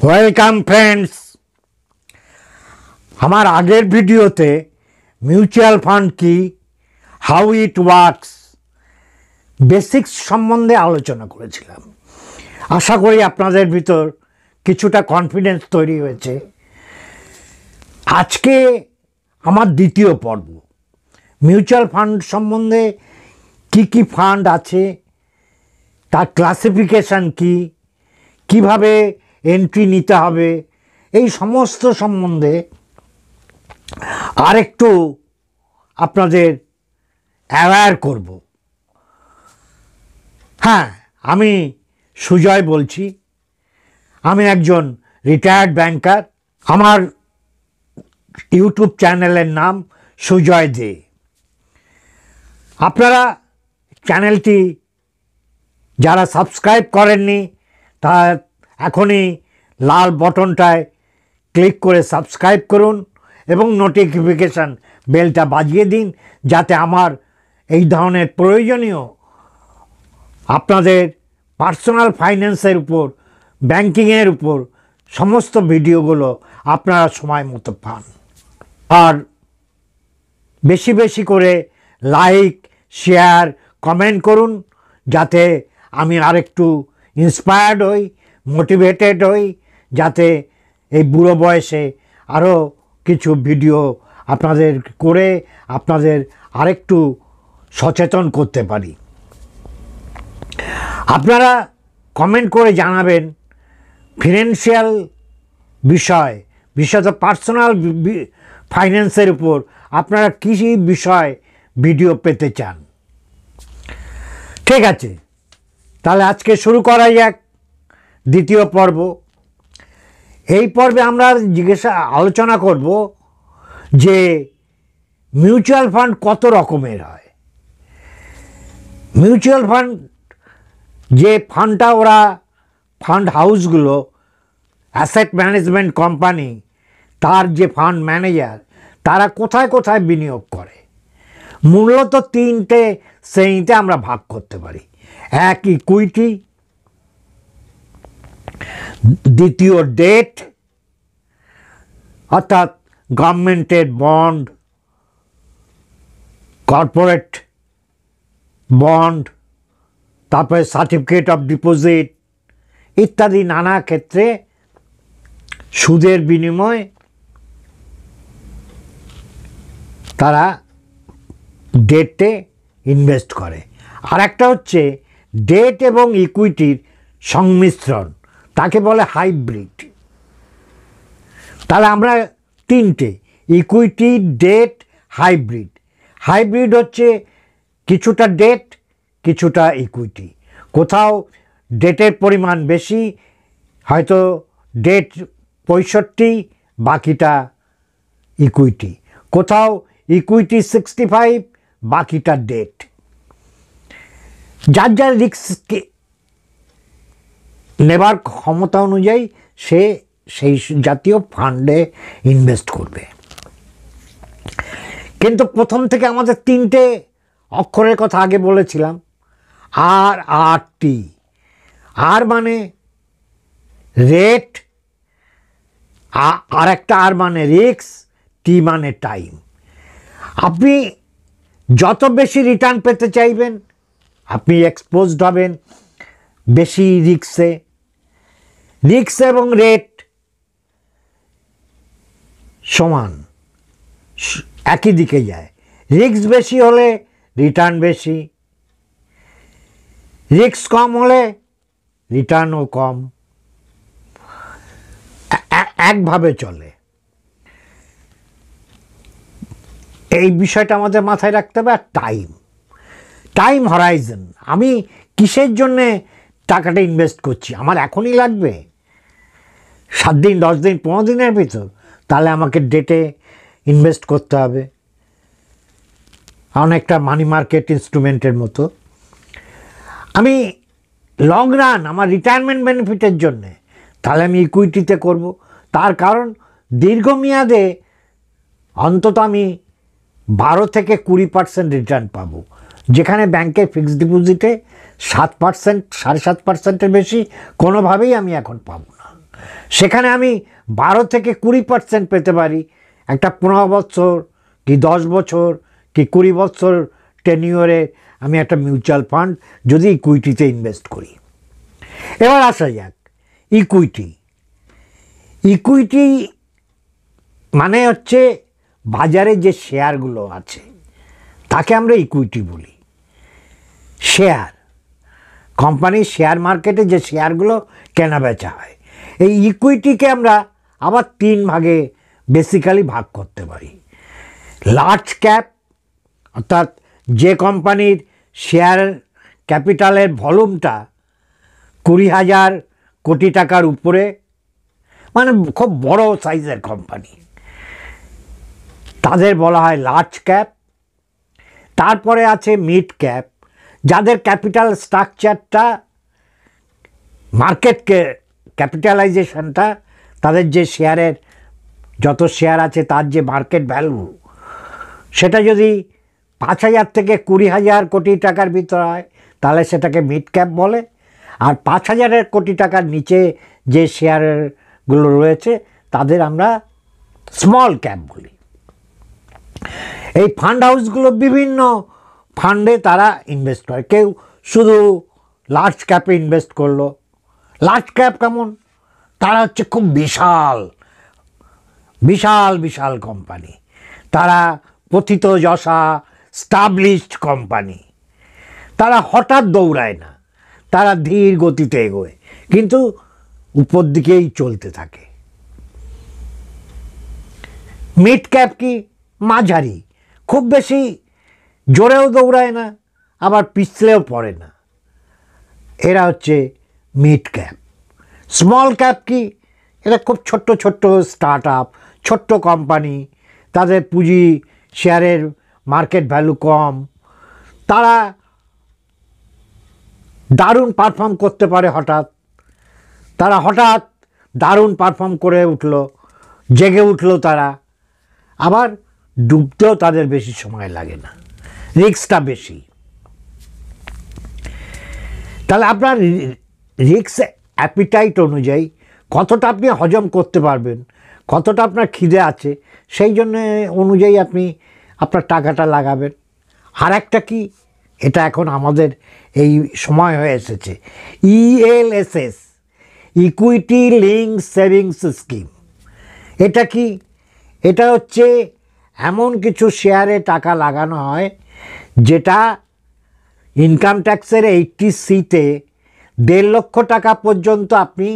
Welcome friends. আমার আগের ভিডিওতে মিউচুয়াল ফান্ড কি, হাউ ইট ওয়ার্কস, বেসিক্স সম্বন্ধে আলোচনা করেছিলাম। আশা করি আপনাদের ভিতর কিছুটা কনফিডেন্স তৈরি হয়েছে। আজকে আমার দ্বিতীয় পর্ব, মিউচুয়াল ফান্ড সম্বন্ধে কি কি ফান্ড আছে, তার ক্লাসিফিকেশান কি, কিভাবে এন্ট্রি নিতে হবে, এই সমস্ত সম্বন্ধে আরেকটু আপনাদের অ্যাওয়্যার করব। হ্যাঁ, আমি সুজয় বলছি। আমি একজন রিটায়ার্ড ব্যাংকার। আমার ইউটিউব চ্যানেলের নাম সুজয় দে। আপনারা চ্যানেলটি যারা সাবস্ক্রাইব করেননি তা এখনই লাল বটনটায় ক্লিক করে সাবস্ক্রাইব করুন এবং নোটিফিকেশান বেলটা বাজিয়ে দিন, যাতে আমার এই ধরনের প্রয়োজনীয় আপনাদের পার্সোনাল ফাইন্যান্সের উপর, ব্যাংকিংয়ের উপর সমস্ত ভিডিওগুলো আপনারা সময় মতো পান। আর বেশি বেশি করে লাইক, শেয়ার, কমেন্ট করুন, যাতে আমি আরেকটু ইন্সপায়ার্ড হই, মোটিভেটেড হই, যাতে এই বুড়ো বয়সে আরও কিছু ভিডিও আপনাদের করে আপনাদের আরেকটু সচেতন করতে পারি। আপনারা কমেন্ট করে জানাবেন ফিনান্সিয়াল বিষয়, বিশেষত পার্সোনাল ফাইন্যান্সের উপর আপনারা কী বিষয় ভিডিও পেতে চান। ঠিক আছে, তাহলে আজকে শুরু করা যাক দ্বিতীয় পর্ব। এই পর্বে আমরা আলোচনা করব যে মিউচুয়াল ফান্ড কত রকমের হয়। মিউচুয়াল ফান্ড যে ফান্ডটা ওরা ফান্ড হাউসগুলো, অ্যাসেট ম্যানেজমেন্ট কোম্পানি, তার যে ফান্ড ম্যানেজার, তারা কোথায় কোথায় বিনিয়োগ করে, মূলত তিনটে শ্রেণীতে আমরা ভাগ করতে পারি। এক, ইকুইটি; দ্বিতীয়, ডেট, অর্থাৎ গভর্নমেন্টের বন্ড, কর্পোরেট বন্ড, তারপরে সার্টিফিকেট অফ ডিপোজিট ইত্যাদি নানা ক্ষেত্রে সুদের বিনিময়ে তারা ডেটে ইনভেস্ট করে। আর একটা হচ্ছে ডেট এবং ইকুইটির সংমিশ্রণ, তাকে বলে হাইব্রিড। তাহলে আমরা তিনটে, ইকুইটি, ডেট, হাইব্রিড। হাইব্রিড হচ্ছে কিছুটা ডেট, কিছুটা ইকুইটি। কোথাও ডেটের পরিমাণ বেশি, হয়তো ডেট 65, বাকিটা ইকুইটি। কোথাও ইকুইটি 65, বাকিটা ডেট। যার যার রিস্ক নেবার ক্ষমতা অনুযায়ী সে সেই জাতীয় ফান্ডে ইনভেস্ট করবে। কিন্তু প্রথম থেকে আমাদের তিনটে অক্ষরের কথা আগে বলেছিলাম, RRT। আর মানে রেট, আর একটা আর মানে রিস্ক, টি মানে টাইম। আপনি যত বেশি রিটার্ন পেতে চাইবেন, আপনি এক্সপোজড হবেন বেশি রিস্কে। রিস্ক এবং রেট সমান, একই দিকে যায়। রিস্ক বেশি হলে রিটার্ন বেশি, রিস্ক কম হলে রিটার্নও কম, একভাবে চলে। এই বিষয়টা আমাদের মাথায় রাখতে হবে। আর টাইম হরাইজন, আমি কিসের জন্যে টাকাটা ইনভেস্ট করছি, আমার এখনই লাগবে 7 দিন, 10 দিন, 15 দিনের ভিতর, তাহলে আমাকে ডেটে ইনভেস্ট করতে হবে, অনেকটা মানি মার্কেট ইনস্ট্রুমেন্টের মতো। আমি লং রান, আমার রিটায়ারমেন্ট বেনিফিটের জন্যে, তাহলে আমি ইকুইটিতে করব। তার কারণ দীর্ঘমেয়াদে অন্তত আমি 12 থেকে 20% রিটার্ন পাবো, যেখানে ব্যাংকে ফিক্সড ডিপোজিটে 7%, 7.5%-এর বেশি কোনোভাবেই আমি এখন পাবো না। সেখানে আমি 12 থেকে 20% পেতে পারি একটা 15 বছর কি 10 বছর কি 20 বছর টেনিওরে আমি একটা মিউচুয়াল ফান্ড যদি ইকুইটিতে ইনভেস্ট করি। এবার আসা যাক ইকুইটি। ইকুইটি মানে হচ্ছে বাজারে যে শেয়ারগুলো আছে তাকে আমরা ইকুইটি বলি। শেয়ার, কোম্পানির শেয়ার মার্কেটে যে শেয়ারগুলো কেনা বেচা হয়, এই ইকুইটিকে আমরা আবার 3 ভাগে বেসিক্যালি ভাগ করতে পারি। লার্জ ক্যাপ, অর্থাৎ যে কোম্পানির শেয়ার ক্যাপিটালের ভলিউমটা 20,000 কোটি টাকার উপরে, মানে খুব বড় সাইজের কোম্পানি, তাদের বলা হয় লার্জ ক্যাপ। তারপরে আছে মিড ক্যাপ, যাদের ক্যাপিটাল স্ট্রাকচারটা, মার্কেটকে ক্যাপিটালাইজেশনটা, তাদের যে শেয়ারের যত শেয়ার আছে তার যে মার্কেট ভ্যালু, সেটা যদি 5,000 থেকে 20,000 কোটি টাকার ভিতর হয় তাহলে সেটাকে মিড ক্যাপ বলে। আর 5,000 কোটি টাকার নিচে যে শেয়ারগুলো রয়েছে তাদের আমরা স্মল ক্যাপ বলি। এই ফান্ড হাউসগুলো বিভিন্ন ফান্ডে তারা ইনভেস্ট করে। কেউ শুধু লার্জ ক্যাপে ইনভেস্ট করলো। লার্জ ক্যাপ কেমন? তারা হচ্ছে খুব বিশাল বিশাল বিশাল কোম্পানি, তারা প্রথিতযশা স্টাবলিশড কোম্পানি, তারা হঠাৎ দৌড়ায় না, তারা ধীর গতিতে এগোয় কিন্তু উপর দিকেই চলতে থাকে। মিড ক্যাপ কি? মাঝারি, খুব বেশি জোরেও দৌড়ায় না আবার পিছলেও পড়ে না, এরা হচ্ছে মিড ক্যাপ। স্মল ক্যাপ কি? এরা খুব ছোট্ট ছোট্ট স্টার্ট আপ, ছোট্ট কোম্পানি, তাদের পুঁজি শেয়ারের মার্কেট ভ্যালু কম, তারা দারুণ পারফর্ম করতে পারে, তারা হঠাৎ দারুণ পারফর্ম করে উঠলো, জেগে উঠলো তারা, আবার ডুবতেও তাদের বেশি সময় লাগে না, রিস্কটা বেশি। তাহলে আপনার রিস্ক অ্যাপিটাইট অনুযায়ী কতটা আপনি হজম করতে পারবেন, কতটা আপনার খিদে আছে, সেই জন্য অনুযায়ী আপনি আপনার টাকাটা লাগাবেন। আর একটা কি, এটা এখন আমাদের এই সময় হয়ে এসেছে, ELSS, equity link savings scheme. এটা কি? এটা হচ্ছে এমন কিছু শেয়ারে টাকা লাগানো হয় যেটা ইনকাম ট্যাক্সের 80Cতে 1.5 লক্ষ টাকা পর্যন্ত আপনি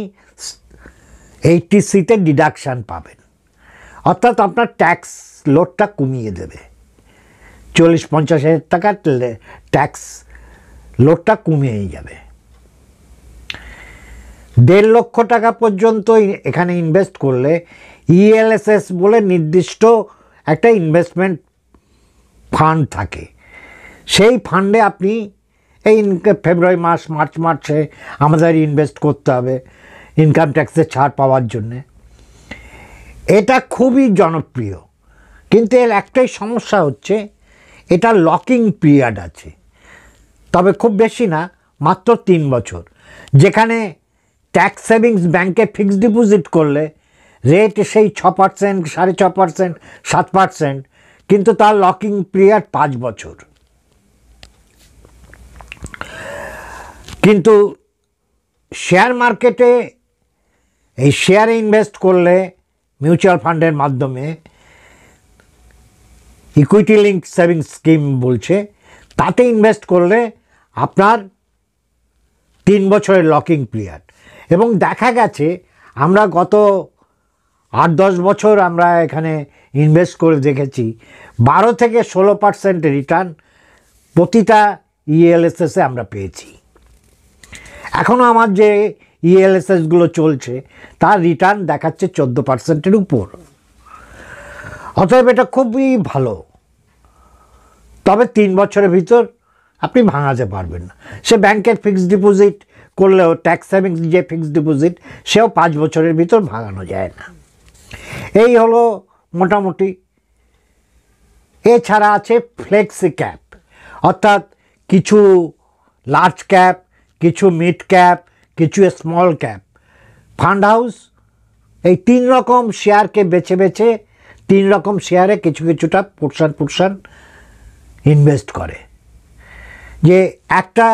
80Cতে ডিডাকশান পাবেন, অর্থাৎ আপনার ট্যাক্স লোডটা কমিয়ে দেবে। 40-50 হাজার টাকার ট্যাক্স লোডটা কমিয়ে যাবে। 1.5 লক্ষ টাকা পর্যন্ত এখানে ইনভেস্ট করলে ইএলএসএস বলে নির্দিষ্ট একটা ইনভেস্টমেন্ট ফান্ড থাকে, সেই ফান্ডে আপনি এই ফেব্রুয়ারি মাস মার্চ মাসে আমাদের ইনভেস্ট করতে হবে ইনকাম ট্যাক্সের ছাড় পাওয়ার জন্যে। এটা খুবই জনপ্রিয়, কিন্তু এর একটাই সমস্যা হচ্ছে এটা লকিং পিরিয়ড আছে, তবে খুব বেশি না, মাত্র 3 বছর। যেখানে ট্যাক্স সেভিংস ব্যাংকে ফিক্সড ডিপোজিট করলে রেট সেই 6%, 6.5%, 7%, কিন্তু তার লকিং পিরিয়ড 5 বছর। কিন্তু শেয়ার মার্কেটে এই শেয়ারে ইনভেস্ট করলে মিউচুয়াল ফান্ডের মাধ্যমে, ইকুইটি লিঙ্ক সেভিংস স্কিম বলছে, তাতে ইনভেস্ট করলে আপনার 3 বছরের লকিং পিরিয়ড। এবং দেখা গেছে আমরা গত 8-10 বছর আমরা এখানে ইনভেস্ট করে দেখেছি 12 থেকে 16% রিটার্ন প্রতিটা ইএলএসএসে আমরা পেয়েছি। এখনও আমার যে ইএলএসএসগুলো চলছে তার রিটার্ন দেখাচ্ছে 14%-এর উপর। অতএব এটা খুবই ভালো, তবে 3 বছরের ভিতর আপনি ভাঙাতে পারবেন না। সে ব্যাংকের ফিক্সড ডিপোজিট করলেও, ট্যাক্স সেভিংস যে ফিক্সড ডিপোজিট, সেও 5 বছরের ভিতর ভাঙানো যায় না। এই হলো মোটামুটি। এছাড়া আছে ফ্লেক্সি ক্যাপ, অর্থাৎ কিছু লার্জ ক্যাপ, কিছু মিড ক্যাপ, কিছু স্মল ক্যাপ ফান্ড হাউস এই 3 রকম শেয়ারকে বেছে বেছে 3 রকম শেয়ারে কিছু কিছুটা পোর্শন ইনভেস্ট করে, যে একটা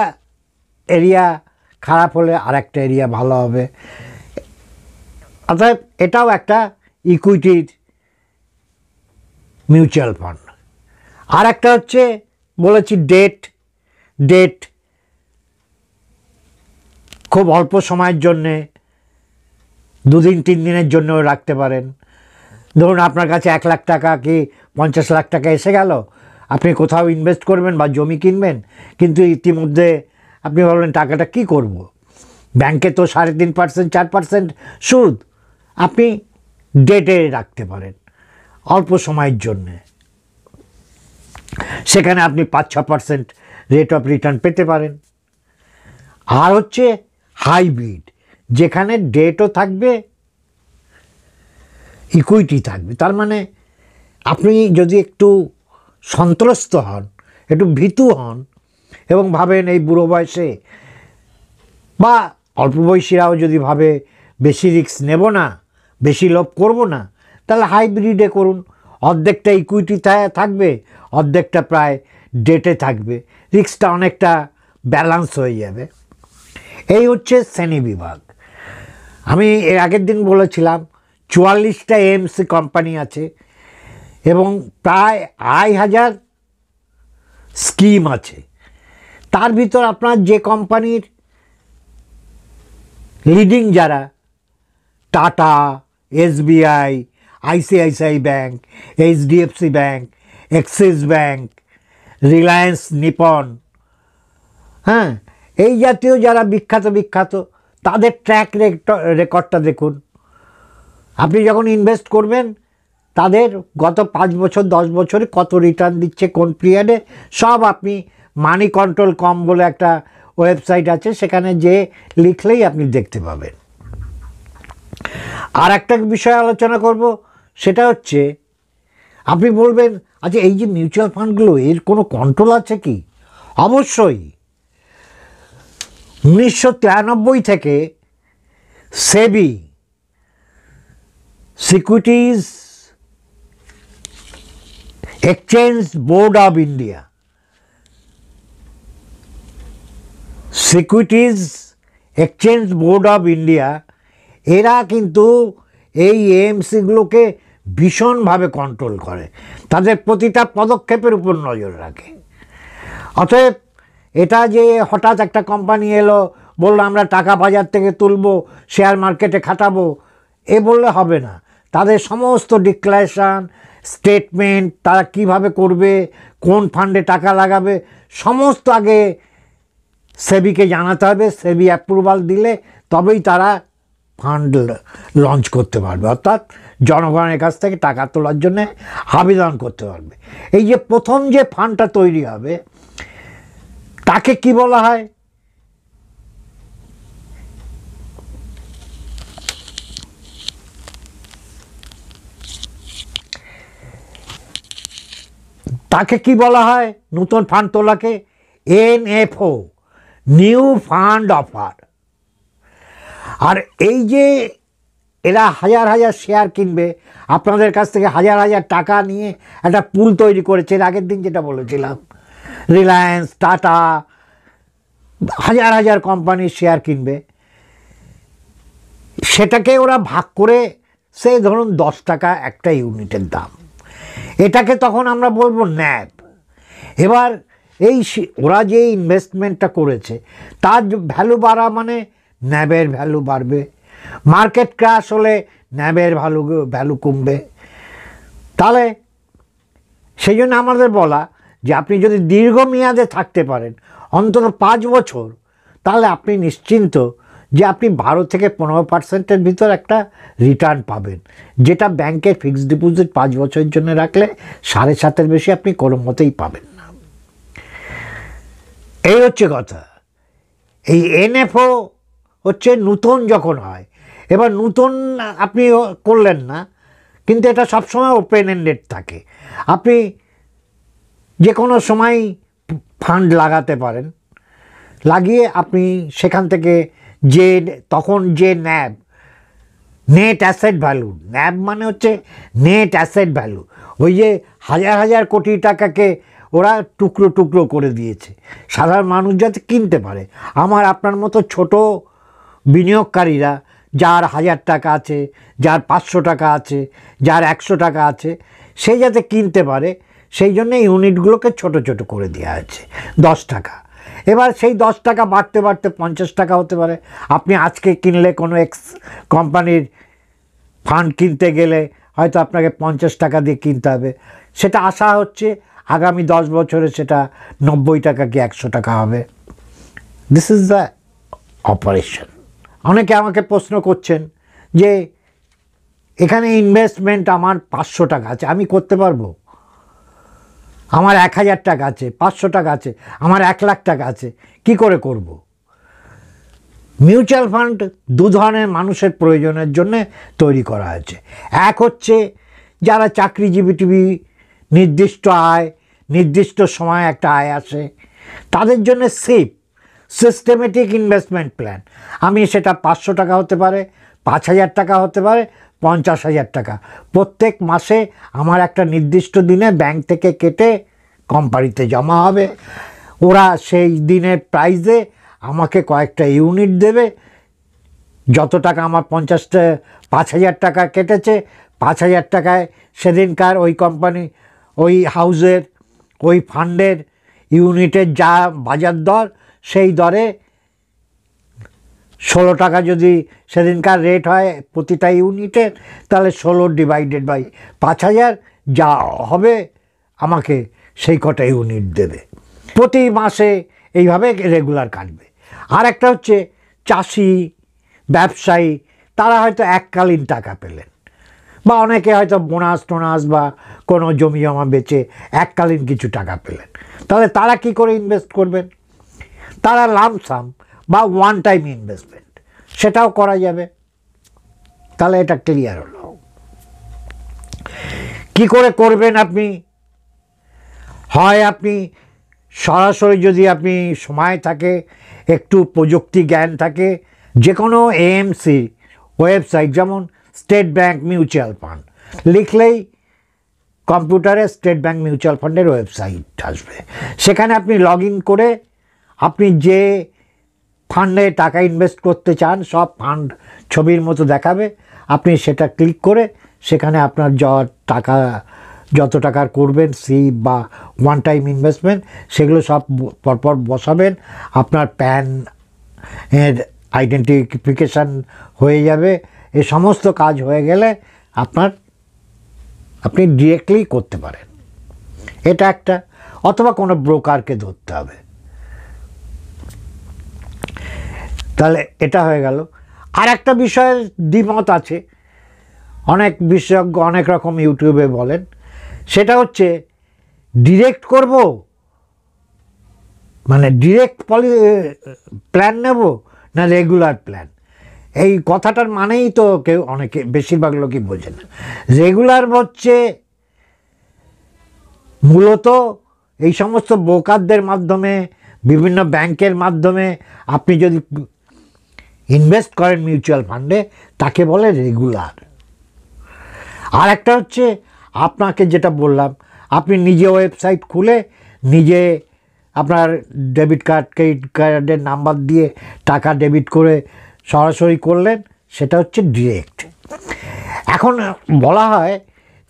এরিয়া খারাপ হলে আরেকটা এরিয়া ভালো হবে। অর্থাৎ এটাও একটা ইকুইটির মিউচুয়াল ফান্ড। আর একটা হচ্ছে বলেছি ডেট খুব অল্প সময়ের জন্যে 2 দিন 3 দিনের জন্যও রাখতে পারেন। ধরুন আপনার কাছে 1 লাখ টাকা কি 50 লাখ টাকা এসে গেল, আপনি কোথাও ইনভেস্ট করবেন বা জমি কিনবেন, কিন্তু ইতিমধ্যে আপনি ভাবলেন টাকাটা কি করব, ব্যাংকে তো 3.5% 4% সুদ, আপনি ডেটে রাখতে পারেন অল্প সময়ের জন্যে, সেখানে আপনি 5-6% রেট অফ রিটার্ন পেতে পারেন। আর হচ্ছে হাইব্রিড, যেখানে ডেটও থাকবে ইকুইটি থাকবে। তার মানে আপনি যদি একটু সন্ত্রস্ত হন, একটু ভীতু হন এবং ভাবেন এই বুড়ো বয়সে, বা অল্প বয়সীরাও যদি ভাবে বেশি রিস্ক নেব না, বেশি লোভ করব না, তাহলে হাইব্রিডে করুন। অর্ধেকটা ইকুইটি থাকবে, অর্ধেকটা প্রায় ডেটে থাকবে, রিস্কটা অনেকটা ব্যালেন্স হয়ে যাবে। এই হচ্ছে শ্রেণীবিভাগ। আমি এর আগের দিন বলেছিলাম 44টা এএমসি কোম্পানি আছে এবং প্রায় 2,500 স্কিম আছে। তার ভিতর আপনার যে কোম্পানির লিডিং যারা, Tata, SBI, ICICI bank, HDFC bank, Axis bank, Reliance Nippon, হ্যাঁ, এই জাতীয় যারা বিখ্যাত তাদের ট্র্যাক রেকর্ডটা দেখুন। আপনি যখন ইনভেস্ট করবেন তাদের গত 5 বছর 10 বছরে কত রিটার্ন দিচ্ছে, কোন পিরিয়ডে, সব আপনি মানি কন্ট্রোল কম বলে একটা ওয়েবসাইট আছে, সেখানে যে লিখলেই আপনি দেখতে পাবেন। আর একটা বিষয় আলোচনা করব, সেটা হচ্ছে আপনি বলবেন আচ্ছা এই যে মিউচুয়াল ফান্ডগুলো, এর কোনো কন্ট্রোল আছে কি? অবশ্যই। 1993 থেকে SEBI, securities exchange board of India, securities exchange board of India, এরা কিন্তু এই এএমসিগুলোকে ভীষণভাবে কন্ট্রোল করে, তাদের প্রতিটা পদক্ষেপের উপর নজর রাখে। অতএব এটা যে হঠাৎ একটা কোম্পানি এলো বললো আমরা টাকা বাজার থেকে তুলবো, শেয়ার মার্কেটে খাটাবো, এ বললে হবে না। তাদের সমস্ত ডিক্লারেশান, স্টেটমেন্ট, তারা কিভাবে করবে, কোন ফান্ডে টাকা লাগাবে, সমস্ত আগে সেবিকে জানাতে হবে। সেবি অ্যাপ্রুভাল দিলে তবেই তারা ফান্ড লঞ্চ করতে পারবে, অর্থাৎ জনগণের কাছ থেকে টাকা তোলার জন্য আবেদন করতে পারবে। এই যে প্রথম যে ফান্ডটা তৈরি হবে তাকে কি বলা হয়? তাকে কি বলা হয় নতুন ফান্ড তোলাকে? NFO, new fund offer. আর এই যে এরা হাজার হাজার শেয়ার কিনবে, আপনাদের কাছ থেকে হাজার হাজার টাকা নিয়ে একটা পুল তৈরি করেছে। এর আগের দিন যেটা বলেছিলাম, রিলায়েন্স, টাটা, হাজার হাজার কোম্পানির শেয়ার কিনবে, সেটাকে ওরা ভাগ করে, সেই ধরুন 10 টাকা একটা ইউনিটের দাম, এটাকে তখন আমরা বলবো ন্যাব। এবার এই ওরা যে ইনভেস্টমেন্টটা করেছে তার ভ্যালু বাড়া মানে ন্যাবের ভ্যালু বাড়বে, মার্কেট ক্র্যাশ হলে ন্যাবের ভ্যালু কমবে। তাহলে সেই জন্য আমাদের বলা যে আপনি যদি দীর্ঘমেয়াদে থাকতে পারেন অন্তত 5 বছর, তাহলে আপনি নিশ্চিন্ত যে আপনি 12 থেকে 15% ভিতর একটা রিটার্ন পাবেন, যেটা ব্যাংকের ফিক্সড ডিপোজিট 5 বছরের জন্য রাখলে 7.5-এর বেশি আপনি কোনো মতেই পাবেন না। এই হচ্ছে কথা। এই এনএফও হচ্ছে নতুন যখন হয়, এবার নতুন আপনি করলেন না, কিন্তু এটা সবসময় ওপেন এন্ডেড থাকে, আপনি যে কোনো সময় ফান্ড লাগাতে পারেন, লাগিয়ে আপনি সেখান থেকে যে তখন যে ন্যাব নেট অ্যাসেট ভ্যালু, ন্যাব মানে হচ্ছে নেট অ্যাসেট ভ্যালু। ওই যে হাজার হাজার কোটি টাকাকে ওরা টুকরো টুকরো করে দিয়েছে সাধারণ মানুষ যাতে কিনতে পারে। আমার আপনার মতো ছোট বিনিয়োগকারীরা, যার 1000 টাকা আছে, যার 500 টাকা আছে, যার 100 টাকা আছে, সে যাতে কিনতে পারে, সেই জন্য ইউনিটগুলোকে ছোট ছোট করে দেওয়া হয়েছে 10 টাকা। এবার সেই 10 টাকা বাড়তে বাড়তে 50 টাকা হতে পারে। আপনি আজকে কিনলে কোনো এক্স কোম্পানির ফান্ড কিনতে গেলে হয়তো আপনাকে 50 টাকা দিয়ে কিনতে হবে। সেটা আশা হচ্ছে আগামী 10 বছরে সেটা 90 টাকা কি 100 টাকা হবে। This is the operation. অনেকে আমাকে প্রশ্ন করছেন যে এখানে ইনভেস্টমেন্ট আমার 500 টাকা আছে, আমি করতে পারবো? আমার 1000 টাকা আছে, 500 টাকা আছে, আমার 1 লাখ টাকা আছে, কি করে করব? মিউচুয়াল ফান্ড দু ধরনের মানুষের প্রয়োজনের জন্য তৈরি করা হয়েছে। এক হচ্ছে যারা চাকরিজীবী, নির্দিষ্ট আয়, নির্দিষ্ট সময় একটা আয় আসে, তাদের জন্য সেফ সিস্টেমেটিক ইনভেস্টমেন্ট প্ল্যান। আমি সেটা 500 টাকা হতে পারে, 5000 টাকা হতে পারে, 50,000 টাকা, প্রত্যেক মাসে আমার একটা নির্দিষ্ট দিনে ব্যাংক থেকে কেটে কোম্পানিতে জমা হবে। ওরা সেই দিনের প্রাইসে আমাকে কয়েকটা ইউনিট দেবে। যত টাকা আমার 5,000 টাকা কেটেছে, 5,000 টাকায় সেদিনকার ওই কোম্পানি, ওই হাউসের, ওই ফান্ডের ইউনিটের যা বাজার দর, সেই দরে 16 টাকা যদি সেদিনকার রেট হয় প্রতিটা ইউনিটের, তাহলে 16 ডিভাইডেড বাই 5,000 যা হবে আমাকে সেই কটা ইউনিট দেবে। প্রতি মাসে এইভাবে রেগুলার কাটবে। আর একটা হচ্ছে চাষি, ব্যবসায়ী, তারা হয়তো এককালীন টাকা পেলেন, বা অনেকে হয়তো বোনাস টোনাস বা কোনো জমি জমা বেচে এককালীন কিছু টাকা পেলেন। তাহলে তারা কি করে ইনভেস্ট করবেন? তারা লামসাম বা ওয়ান টাইম ইনভেস্টমেন্ট, সেটাও করা যাবে। তাহলে এটা ক্লিয়ার হলো। কি করে করবেন আপনি? হয় আপনি সরাসরি, যদি আপনি সময় থাকে, একটু প্রযুক্তি জ্ঞান থাকে, যে কোনো এএমসি ওয়েবসাইট, যেমন স্টেট ব্যাংক মিউচুয়াল ফান্ড লিখলেই কম্পিউটারে স্টেট ব্যাংক মিউচুয়াল ফান্ডের ওয়েবসাইট আসবে। সেখানে আপনি লগ ইন করে আপনি যে ফান্ডে টাকা ইনভেস্ট করতে চান, সব ফান্ড ছবির মতো দেখাবে। আপনি সেটা ক্লিক করে সেখানে আপনার টাকা, যত টাকার করবেন সিপ বা ওয়ান টাইম ইনভেস্টমেন্ট, সেগুলো সব পরপর বসাবেন। আপনার প্যান এর আইডেন্টিফিকেশান হয়ে যাবে। এই সমস্ত কাজ হয়ে গেলে আপনি ডিরেক্টলি করতে পারেন। এটা একটা, অথবা কোনো ব্রোকারকে ধরতে হবে। তাহলে এটা হয়ে গেল। আর একটা বিষয়ের দ্বিমত আছে, অনেক বিশেষজ্ঞ অনেক রকম ইউটিউবে বলেন, সেটা হচ্ছে ডিরেক্ট করব, মানে ডিরেক্ট প্ল্যান নেব না রেগুলার প্ল্যান। এই কথাটার মানেই তো কেউ, অনেকে, বেশিরভাগ লোকই বোঝে না। রেগুলার হচ্ছে মূলত এই সমস্ত ব্রোকারদের মাধ্যমে, বিভিন্ন ব্যাংকের মাধ্যমে আপনি যদি ইনভেস্ট করেন মিউচুয়াল ফান্ডে, তাকে বলে রেগুলার। আর একটা হচ্ছে আপনাকে যেটা বললাম, আপনি নিজে ওয়েবসাইট খুলে নিজে আপনার ডেবিট কার্ড, ক্রেডিট কার্ডের নাম্বার দিয়ে টাকা ডেবিট করে সরাসরি করলেন, সেটা হচ্ছে ডিরেক্ট। এখন বলা হয়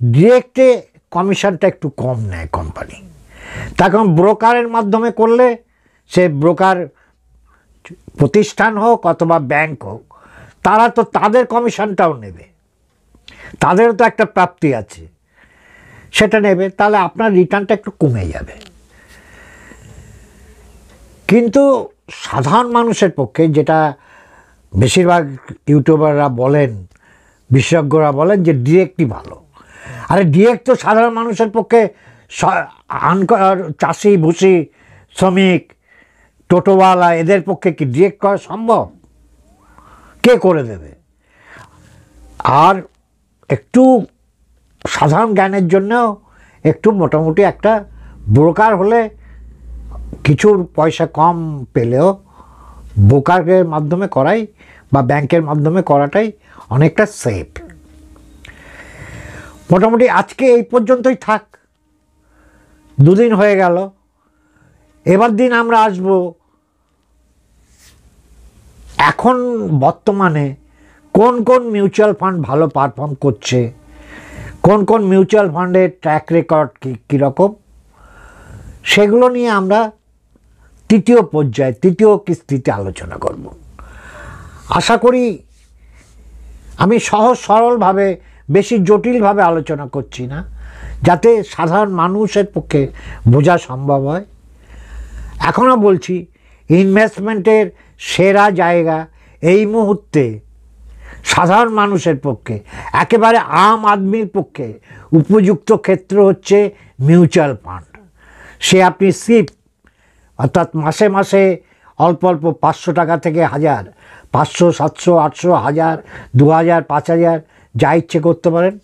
ডিরেক্টে কমিশনটা একটু কম নেয় কোম্পানি। তার কারণ ব্রোকারের মাধ্যমে করলে, সে ব্রোকার প্রতিষ্ঠান হোক অথবা ব্যাংক হোক, তারা তো তাদের কমিশনটাও নেবে, তাদেরও তো একটা প্রাপ্তি আছে, সেটা নেবে। তাহলে আপনার রিটার্নটা একটু কমে যাবে। কিন্তু সাধারণ মানুষের পক্ষে, যেটা বেশিরভাগ ইউটিউবাররা বলেন, বিশেষজ্ঞরা বলেন যে ডিরেক্টই ভালো। আরে ডিরেক্ট তো সাধারণ মানুষের পক্ষে, চাষি ভুষি, শ্রমিক, টোটোওয়ালা, এদের পক্ষে কি ডিরেক্ট করা সম্ভব? কে করে দেবে? আর একটু সাধারণ জ্ঞানের জন্যও একটু মোটামুটি একটা ব্রোকার হলে, কিছু পয়সা কম পেলেও ব্রোকারের মাধ্যমে করাই বা ব্যাংকের মাধ্যমে করাটাই অনেকটা সেফ। মোটামুটি আজকে এই পর্যন্তই থাক, দুদিন হয়ে গেল। এবার দিন আমরা আসব এখন বর্তমানে কোন কোন মিউচুয়াল ফান্ড ভালো পারফর্ম করছে, কোন কোন মিউচুয়াল ফান্ডের ট্র্যাক রেকর্ড কীরকম, সেগুলো নিয়ে আমরা তৃতীয় পর্যায়ে তৃতীয় কিস্তিতে আলোচনা করব। আশা করি আমি সহজ সরলভাবে, বেশি জটিলভাবে আলোচনা করছি না, যাতে সাধারণ মানুষের পক্ষে বোঝা সম্ভব হয়। এখনও বলছি, ইনভেস্টমেন্টের সেরা জায়গা এই মুহূর্তে সাধারণ মানুষের পক্ষে, একেবারে আম আদমির পক্ষে উপযুক্ত ক্ষেত্র হচ্ছে মিউচুয়াল ফান্ড। সে আপনি সিপ অর্থাৎ মাসে মাসে অল্প অল্প 500 টাকা থেকে 1000, 500, 700, 800, 1000, 2000, 5000 যা ইচ্ছে করতে পারেন।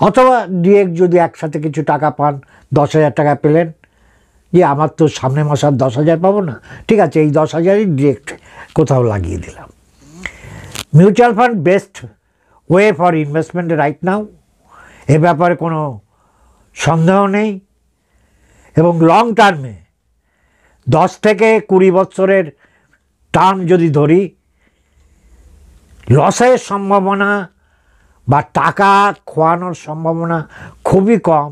অথবা ডিরেক্ট যদি একসাথে কিছু টাকা পান, 10,000 টাকা পেলেন, যে আমার তো সামনের মাস আর 10,000 পাবো না, ঠিক আছে এই 10,000ই ডিরেক্ট কোথাও লাগিয়ে দিলাম। Mutual fund best way for investment right now, এ ব্যাপারে কোনো সন্দেহ নেই। এবং লং টার্মে 10 থেকে 20 বছরের টার্ম যদি ধরি, লসের সম্ভাবনা বা টাকা খোয়ানোর সম্ভাবনা খুবই কম।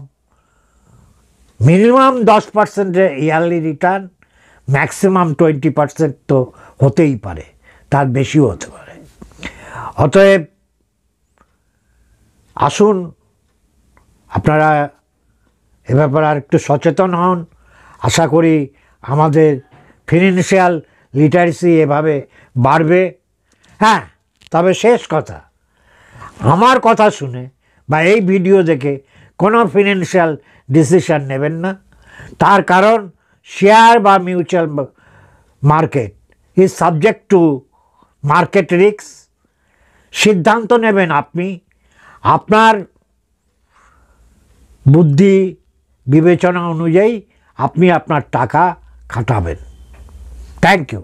মিনিমাম 10%-এর ইয়ারলি রিটার্ন, ম্যাক্সিমাম 20% তো হতেই পারে, তার বেশিও হতে পারে। অতএব আসুন আপনারা এ ব্যাপারে আর একটু সচেতন হন। আশা করি আমাদের ফিনান্সিয়াল লিটারেসি এভাবে বাড়বে। হ্যাঁ, তবে শেষ কথা, আমার কথা শুনে বা এই ভিডিও দেখে কোনো ফিনান্সিয়াল ডিসিশন নেবেন না। তার কারণ শেয়ার বা mutual market is subject to market risk. সিদ্ধান্ত নেবেন আপনি, আপনার বুদ্ধি বিবেচনা অনুযায়ী আপনি আপনার টাকা খাটাবেন। Thank you.